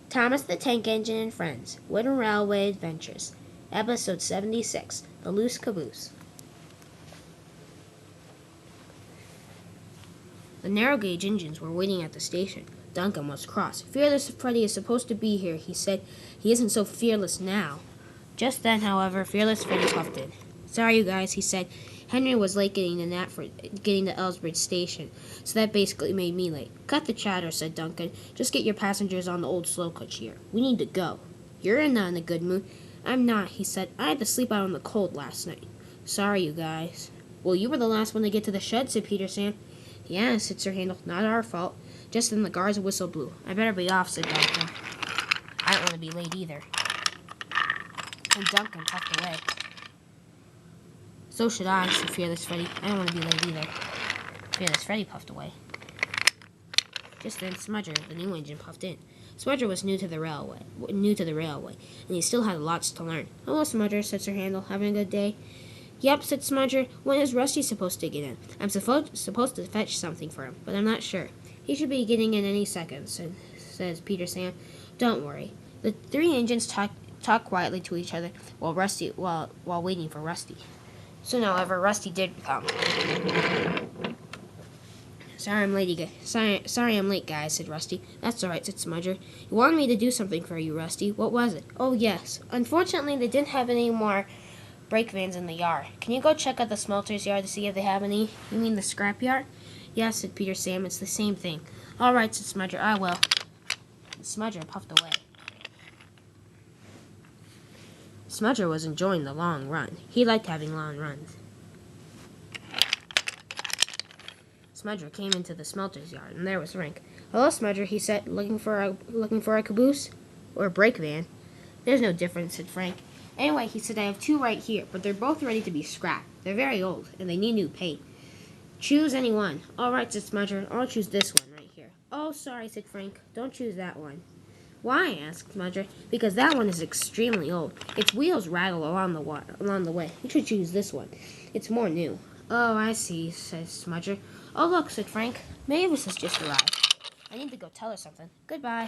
Thomas the Tank Engine and Friends, Wooden Railway Adventures, Episode 76, The Loose Caboose. The narrow gauge engines were waiting at the station. Duncan was cross. Fearless Freddy is supposed to be here, he said. He isn't so fearless now. Just then, however, Fearless Freddy puffed in. Sorry, you guys, he said. Henry was late getting to Ellsbridge Station, so that basically made me late. Cut the chatter, said Duncan. Just get your passengers on the old slow coach here. We need to go. You're not in a good mood. I'm not, he said. I had to sleep out in the cold last night. Sorry, you guys. Well, you were the last one to get to the shed, said Peter Sam. Yeah, said Sir Handel. Not our fault. Just then the guard's whistle blew. I better be off, said Duncan. I don't want to be late either. And Duncan puffed away. So should I, said Fearless Freddy. I don't want to be late either. Fearless Freddy puffed away. Just then Smudger, the new engine, puffed in. Smudger was new to the railway, and he still had lots to learn. Hello, Smudger, said Sir Handel. Having a good day? Yep, said Smudger. When is Rusty supposed to get in? I'm supposed to fetch something for him, but I'm not sure. He should be getting in any second, says Peter Sam. Don't worry. The three engines talked quietly to each other while waiting for Rusty. Soon, however, Rusty did come. Sorry I'm late, guys, said Rusty. That's all right, said Smudger. You wanted me to do something for you, Rusty. What was it? Oh, yes. Unfortunately, they didn't have any more brake vans in the yard. Can you go check out the smelter's yard to see if they have any? You mean the scrap yard? Yes, said Peter Sam. It's the same thing. All right, said Smudger. I will. And Smudger puffed away. Smudger was enjoying the long run. He liked having long runs. Smudger came into the smelter's yard, and there was Frank. Hello, Smudger, he said. Looking for a caboose? Or a brake van? There's no difference, said Frank. Anyway, he said, I have two right here, but they're both ready to be scrapped. They're very old, and they need new paint. Choose any one. All right, said Smudger. I'll choose this one right here. Oh, sorry, said Frank. Don't choose that one. Why? Asked Smudger. Because that one is extremely old. Its wheels rattle along the way. You should choose this one. It's more new. Oh, I see, said Smudger. Oh, look, said Frank. Mavis has just arrived. I need to go tell her something. Goodbye.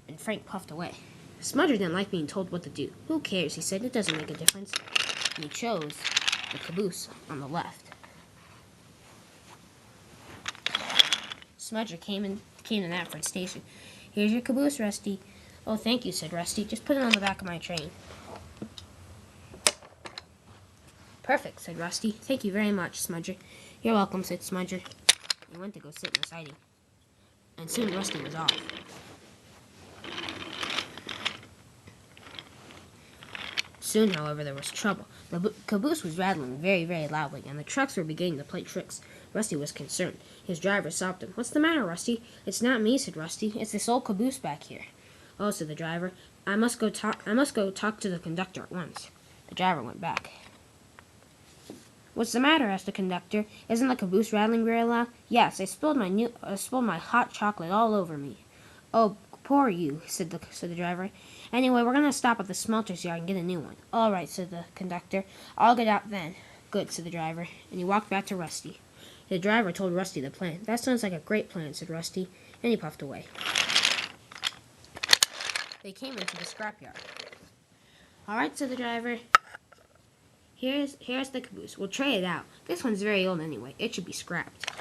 And Frank puffed away. Smudger didn't like being told what to do. Who cares, he said. It doesn't make a difference. And he chose the caboose on the left. Smudger came to Knapford Station. Here's your caboose, Rusty. Oh, thank you, said Rusty. Just put it on the back of my train. Perfect, said Rusty. Thank you very much, Smudger. You're welcome, said Smudger. He went to go sit in the siding. And soon Rusty was off. Soon, however, there was trouble. The caboose was rattling very, very loudly, and the trucks were beginning to play tricks. Rusty was concerned. His driver stopped him. What's the matter, Rusty? It's not me, said Rusty. It's this old caboose back here. Oh, said the driver. I must go talk to the conductor at once. The driver went back. What's the matter? Asked the conductor. Isn't the caboose rattling very loud? Yes, I spilled my hot chocolate all over me. Oh, poor you, said the driver. Anyway, we're going to stop at the smelter's yard and get a new one. All right, said the conductor. I'll get out then. Good, said the driver, and he walked back to Rusty. The driver told Rusty the plan. That sounds like a great plan, said Rusty, and he puffed away. They came into the scrapyard. All right, said the driver. Here's the caboose. We'll trade it out. This one's very old anyway. It should be scrapped.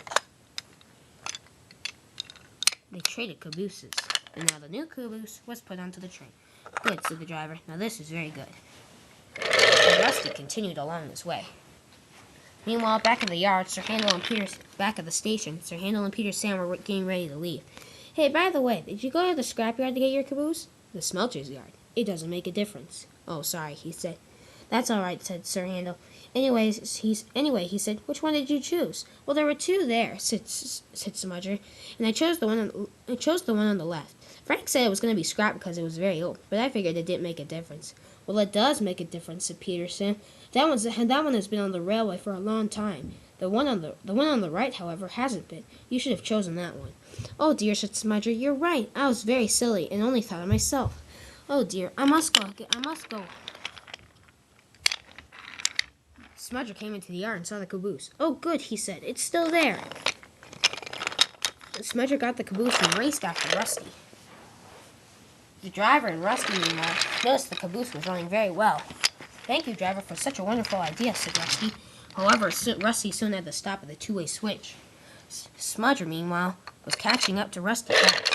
They traded cabooses, and now the new caboose was put onto the train. Good, said the driver. Now this is very good. And Rusty continued along his way. Meanwhile, back at the yard, back at the station, Sir Handel and Peter Sam were getting ready to leave. Hey, by the way, did you go to the scrapyard to get your caboose? The smelter's yard. It doesn't make a difference. Oh, sorry, he said. That's all right, said Sir Handel. Anyway, he said, which one did you choose? Well, there were two there, said Smudger, and I chose the one on the left. Frank said it was going to be scrapped because it was very old, but I figured it didn't make a difference. Well, it does make a difference, said Peter Sam. That one has been on the railway for a long time. The one on the right, however, hasn't been. You should have chosen that one. Oh dear, said Smudger. You're right. I was very silly and only thought of myself. Oh dear, I must go. Smudger came into the yard and saw the caboose. Oh, good, he said. It's still there. Smudger got the caboose and raced after Rusty. The driver and Rusty, meanwhile, noticed the caboose was running very well. "Thank you, driver, for such a wonderful idea," said Rusty. However, Rusty soon had to stop at the two-way switch. Smudger, meanwhile, was catching up to Rusty fast.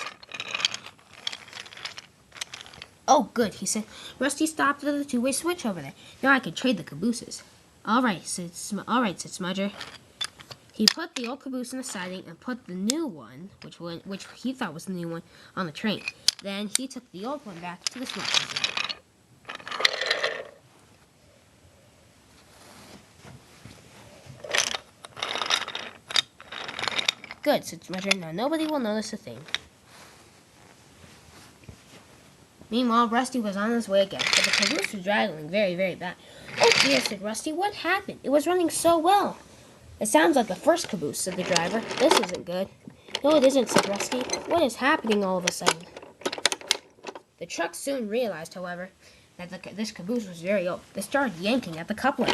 "Oh, good," he said. "Rusty stopped at the two-way switch over there. Now I can trade the cabooses." All right, said Smudger. He put the old caboose in the siding and put the new one, which he thought was the new one, on the train. Then he took the old one back to the smelting. "Good," said Smudger. "Now nobody will notice a thing." Meanwhile, Rusty was on his way again, but the caboose was dragging very, very bad. "Oh dear," said Rusty. "What happened? It was running so well." "It sounds like the first caboose," said the driver. "This isn't good." "No, it isn't," said Rusty. "What is happening all of a sudden?" The truck soon realized, however, that this caboose was very old. They started yanking at the coupling.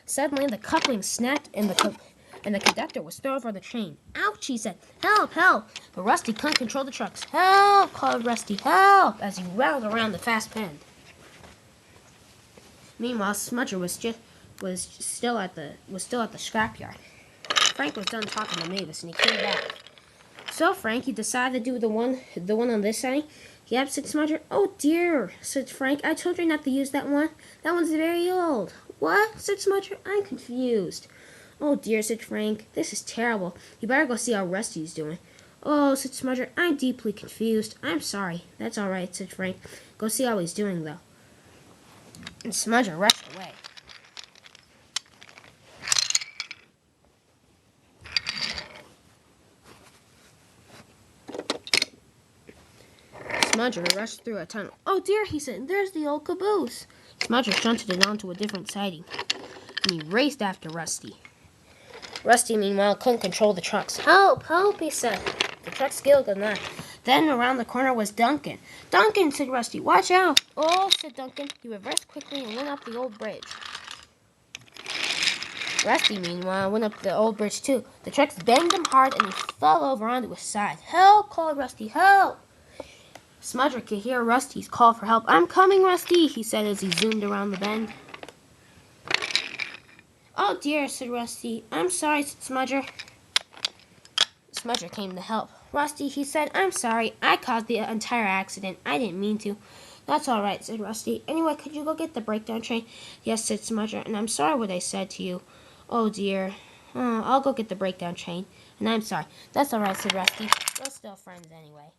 Suddenly, the coupling snapped, and the conductor was thrown over the train. "Ouch," he said. "Help, help!" But Rusty couldn't control the trucks. "Help!" called Rusty. "Help!" as he rattled around the fast bend. Meanwhile, Smudger was still at the scrapyard. Frank was done talking to Mavis, and he came back. "So, Frank, you decided to do the one on this side?" "Yep," said Smudger. "Oh dear," said Frank. "I told you not to use that one. That one's very old." "What?" said Smudger. "I'm confused." "Oh dear," said Frank. "This is terrible. You better go see how Rusty's doing." "Oh," said Smudger. "I'm deeply confused. I'm sorry." "That's all right," said Frank. "Go see how he's doing, though." And Smudger rushed away. Smudger rushed through a tunnel. "Oh dear," he said. "There's the old caboose." Smudger shunted it onto a different siding, and he raced after Rusty. Rusty, meanwhile, couldn't control the trucks. "Help, help," he said. The trucks giggled and laughed. Then around the corner was Duncan. "Duncan," said Rusty, "watch out." "Oh," said Duncan. He reversed quickly and went up the old bridge. Rusty, meanwhile, went up the old bridge too. The trucks banged him hard and he fell over onto his side. "Help," called Rusty. "Help." Smudger could hear Rusty's call for help. "I'm coming, Rusty," he said as he zoomed around the bend. "Oh dear," said Rusty. "I'm sorry," said Smudger. Smudger came to help. "Rusty," he said, "I'm sorry. I caused the entire accident. I didn't mean to." "That's all right," said Rusty. "Anyway, could you go get the breakdown train?" "Yes," said Smudger, "and I'm sorry what I said to you." "Oh dear. I'll go get the breakdown train, and I'm sorry." "That's all right," said Rusty. "We're still friends anyway."